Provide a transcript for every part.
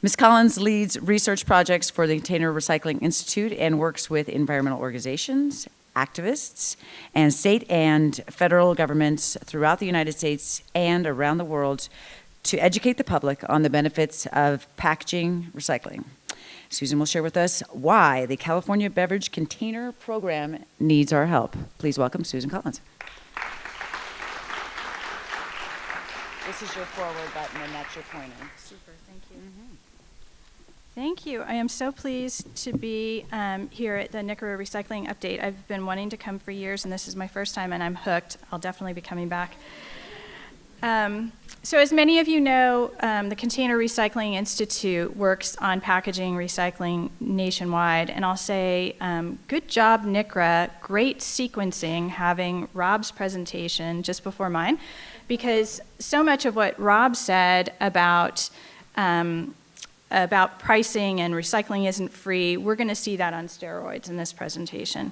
Ms. Collins leads research projects for the Container Recycling Institute and works with environmental organizations, activists, and state and federal governments throughout the United States and around the world to educate the public on the benefits of packaging recycling. Susan will share with us why the California Beverage Container Program needs our help. Please welcome Susan Collins. This is your forward button, and that's your pointer. Super, thank you. Thank you. I am so pleased to be here at the NCRA Recycling Update. I've been wanting to come for years, and this is my first time, and I'm hooked. I'll definitely be coming back. So as many of you know, the Container Recycling Institute works on packaging recycling nationwide, and I'll say, good job, NCRA. Great sequencing, having Rob's presentation just before mine, because so much of what Rob said about pricing and recycling isn't free, we're going to see that on steroids in this presentation.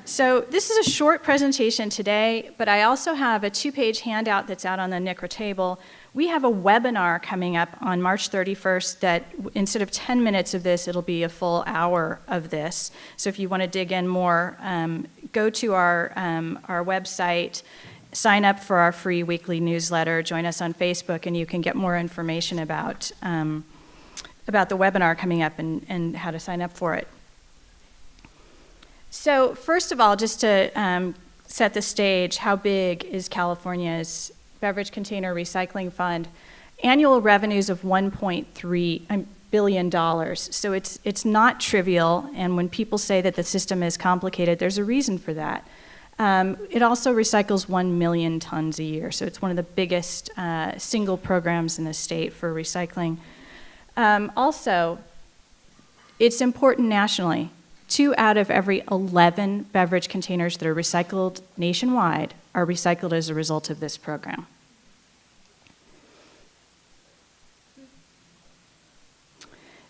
So this is a short presentation today, but I also have a 2-page handout that's out on the NCRA table. We have a webinar coming up on March 31st that instead of 10 minutes of this, it'll be a full hour of this. So if you want to dig in more, go to our website, sign up for our free weekly newsletter, join us on Facebook, and you can get more information about the webinar coming up and how to sign up for it. So first of all, just to set the stage, how big is California's Beverage Container Recycling Fund? Annual revenues of $1.3 billion. So it's not trivial, and when people say that the system is complicated, there's a reason for that. It also recycles 1 million tons a year, so it's one of the biggest single programs in the state for recycling. Also, it's important nationally. 2 out of every 11 beverage containers that are recycled nationwide are recycled as a result of this program.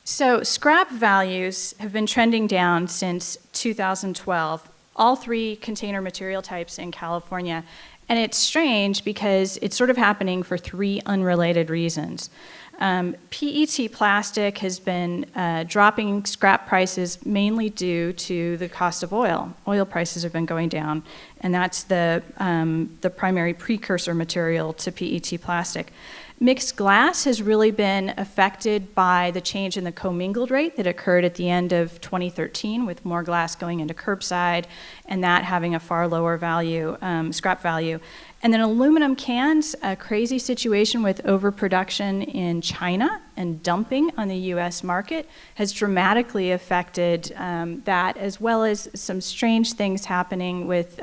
So scrap values have been trending down since 2012, all 3 container material types in California. And it's strange because it's sort of happening for 3 unrelated reasons. PET plastic has been dropping scrap prices mainly due to the cost of oil. Oil prices have been going down, and that's the primary precursor material to PET plastic. Mixed glass has really been affected by the change in the commingled rate that occurred at the end of 2013 with more glass going into curbside and that having a far lower value, scrap value. And then aluminum cans, a crazy situation with overproduction in China and dumping on the US market has dramatically affected that, as well as some strange things happening with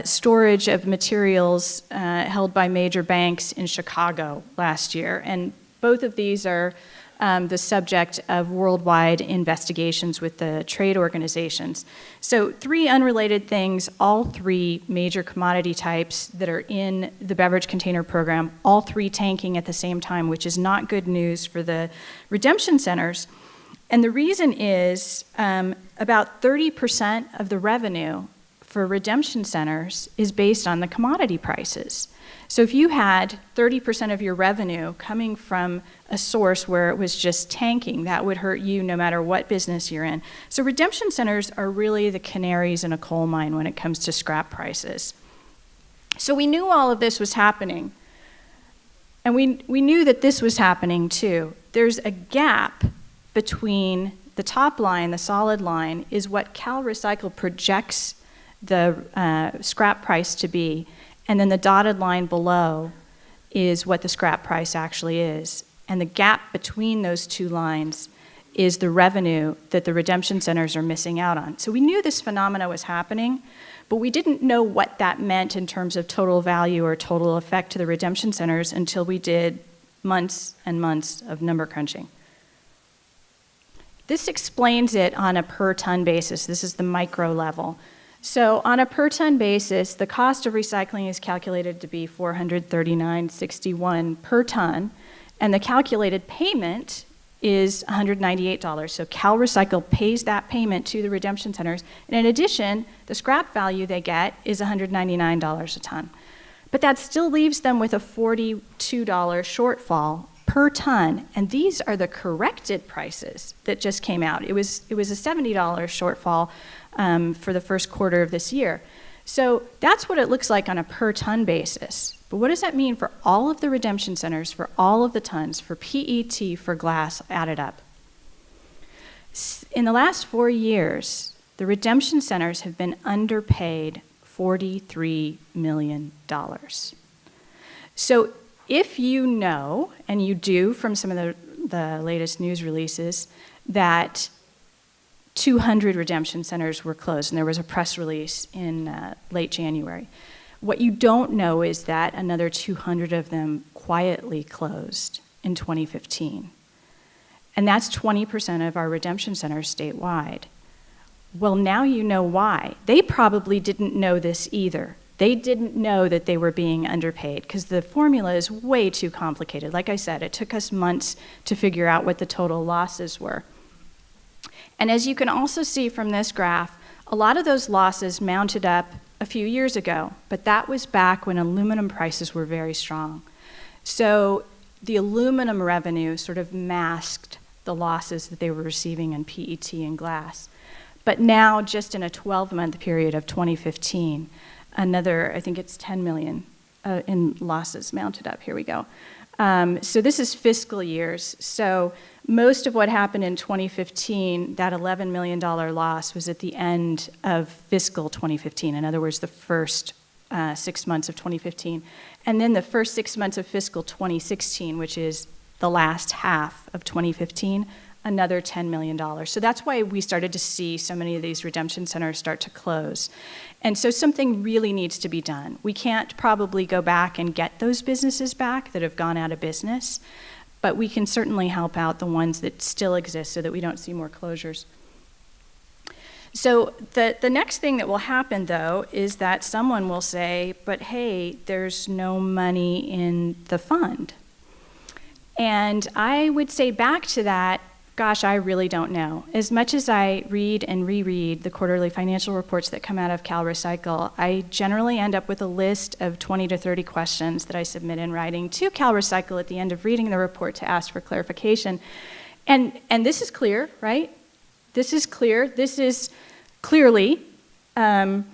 storage of materials held by major banks in Chicago last year. And both of these are the subject of worldwide investigations with the trade organizations. So 3 unrelated things, all 3 major commodity types that are in the beverage container program, all 3 tanking at the same time, which is not good news for the redemption centers. And the reason is about 30% of the revenue for redemption centers is based on the commodity prices. So if you had 30% of your revenue coming from a source where it was just tanking, that would hurt you no matter what business you're in. So redemption centers are really the canaries in a coal mine when it comes to scrap prices. So we knew all of this was happening. And we knew that this was happening too. There's a gap between the top line, the solid line, is what Cal Recycle projects the scrap price to be, and then the dotted line below is what the scrap price actually is. And the gap between those 2 lines is the revenue that the redemption centers are missing out on. So we knew this phenomena was happening, but we didn't know what that meant in terms of total value or total effect to the redemption centers until we did months and months of number crunching. This explains it on a per ton basis. This is the micro level. So on a per ton basis, the cost of recycling is calculated to be $439.61 per ton, and the calculated payment is $198. So Cal Recycle pays that payment to the redemption centers, and in addition, the scrap value they get is $199 a ton. But that still leaves them with a $42 shortfall per ton, and these are the corrected prices that just came out. It was a $70 shortfall for the first quarter of this year. So that's what it looks like on a per ton basis. But what does that mean for all of the redemption centers, for all of the tons, for PET, for glass added up? In the last 4 years, the redemption centers have been underpaid $43 million. So if you know, and you do from some of the latest news releases, that 200 redemption centers were closed, and there was a press release in late January. What you don't know is that another 200 of them quietly closed in 2015. And that's 20% of our redemption centers statewide. Well, now you know why. They probably didn't know this either. They didn't know that they were being underpaid because the formula is way too complicated. Like I said, it took us months to figure out what the total losses were. And as you can also see from this graph, a lot of those losses mounted up a few years ago, but that was back when aluminum prices were very strong. So the aluminum revenue sort of masked the losses that they were receiving in PET and glass. But now, just in a 12-month period of 2015, another, I think it's 10 million in losses mounted up. Here we go. So this is fiscal years. So most of what happened in 2015, that $11 million loss, was at the end of fiscal 2015. In other words, the first 6 months of 2015. And then the first 6 months of fiscal 2016, which is the last half of 2015, another $10 million. So that's why we started to see so many of these redemption centers start to close. And so something really needs to be done. We can't probably go back and get those businesses back that have gone out of business, but we can certainly help out the ones that still exist so that we don't see more closures. So the next thing that will happen, though, is that someone will say, but hey, there's no money in the fund. And I would say back to that, gosh, I really don't know. As much as I read and reread the quarterly financial reports that come out of CalRecycle, I generally end up with a list of 20 to 30 questions that I submit in writing to CalRecycle at the end of reading the report to ask for clarification. And this is clear, right? This is clear. This is clearly, the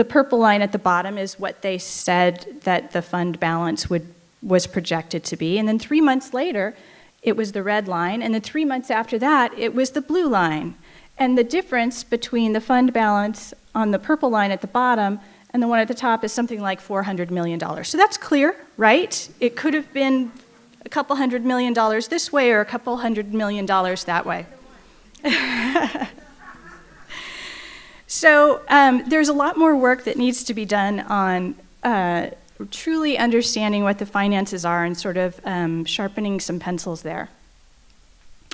purple line at the bottom is what they said that the fund balance was projected to be. And then 3 months later, it was the red line, and then 3 months after that, it was the blue line. And the difference between the fund balance on the purple line at the bottom and the one at the top is something like $400 million. So that's clear, right? It could have been a couple $100 million this way or a couple $100 million that way. So there's a lot more work that needs to be done on truly understanding what the finances are and sort of sharpening some pencils there.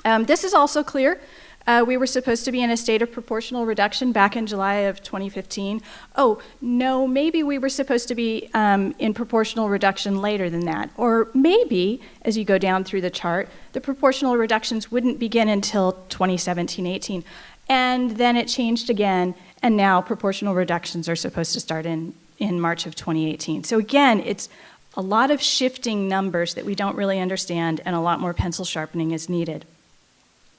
This is also clear. We were supposed to be in a state of proportional reduction back in July of 2015. Oh, no, maybe we were supposed to be in proportional reduction later than that. Or maybe, as you go down through the chart, the proportional reductions wouldn't begin until 2017-18. And then it changed again, and now proportional reductions are supposed to start in March of 2018. So again, it's a lot of shifting numbers that we don't really understand, and a lot more pencil sharpening is needed.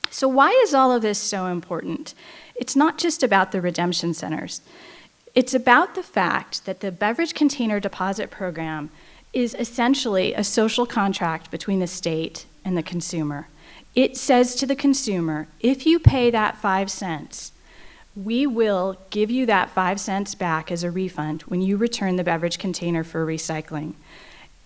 So why is all of this so important? It's not just about the redemption centers. It's about the fact that the Beverage Container Deposit Program is essentially a social contract between the state and the consumer. It says to the consumer, if you pay that 5 cents, we will give you that 5 cents back as a refund when you return the beverage container for recycling.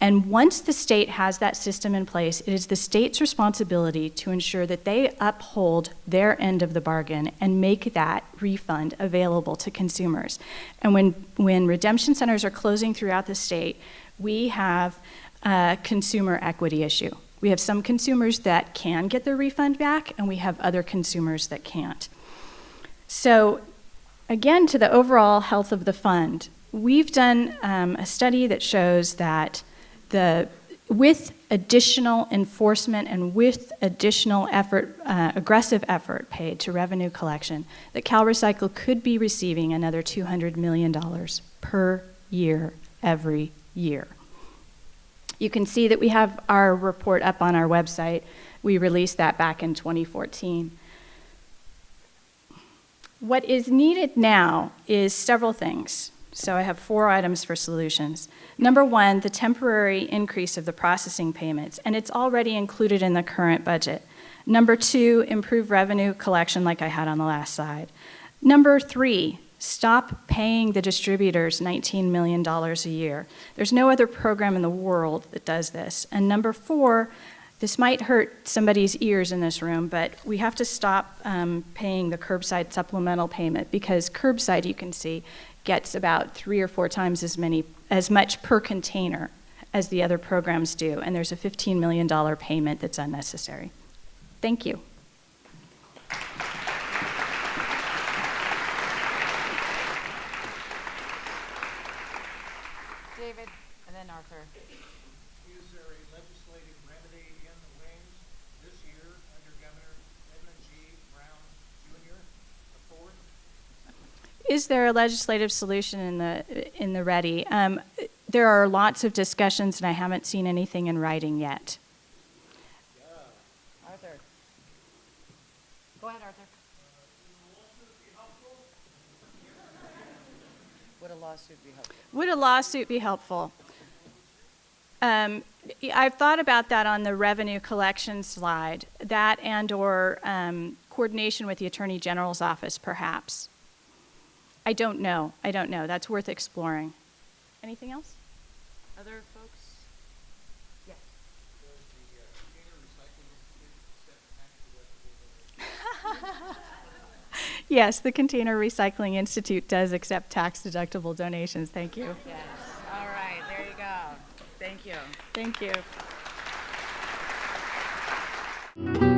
And once the state has that system in place, it is the state's responsibility to ensure that they uphold their end of the bargain and make that refund available to consumers. And when redemption centers are closing throughout the state, we have a consumer equity issue. We have some consumers that can get their refund back, and we have other consumers that can't. So again, to the overall health of the fund, we've done a study that shows that with additional enforcement and with additional effort, aggressive effort paid to revenue collection, that CalRecycle could be receiving another $200 million per year, every year. You can see that we have our report up on our website. We released that back in 2014. What is needed now is several things. So I have 4 items for solutions. Number 1, the temporary increase of the processing payments, and it's already included in the current budget. Number 2, improve revenue collection like I had on the last slide. Number 3, stop paying the distributors $19 million a year. There's no other program in the world that does this. And number 4, this might hurt somebody's ears in this room, but we have to stop paying the curbside supplemental payment, because curbside, you can see, gets about 3 or 4 times as much per container as the other programs do, and there's a $15 million payment that's unnecessary. Thank you. David, and then Arthur. Is there a legislative remedy in the wings this year under Governor Edmund G. Brown Jr., the 4th? Is there a legislative solution in the ready? There are lots of discussions, and I haven't seen anything in writing yet. Arthur. Go ahead, Arthur. Would a lawsuit be helpful? Would a lawsuit be helpful? I've thought about that on the revenue collection slide, that and/or coordination with the Attorney General's office, perhaps. I don't know. That's worth exploring. Anything else? Other folks? Yes. Does the Container Recycling Institute accept tax-deductible donations? Yes, the Container Recycling Institute does accept tax-deductible donations. Thank you. Yes. All right, there you go. Thank you. Thank you.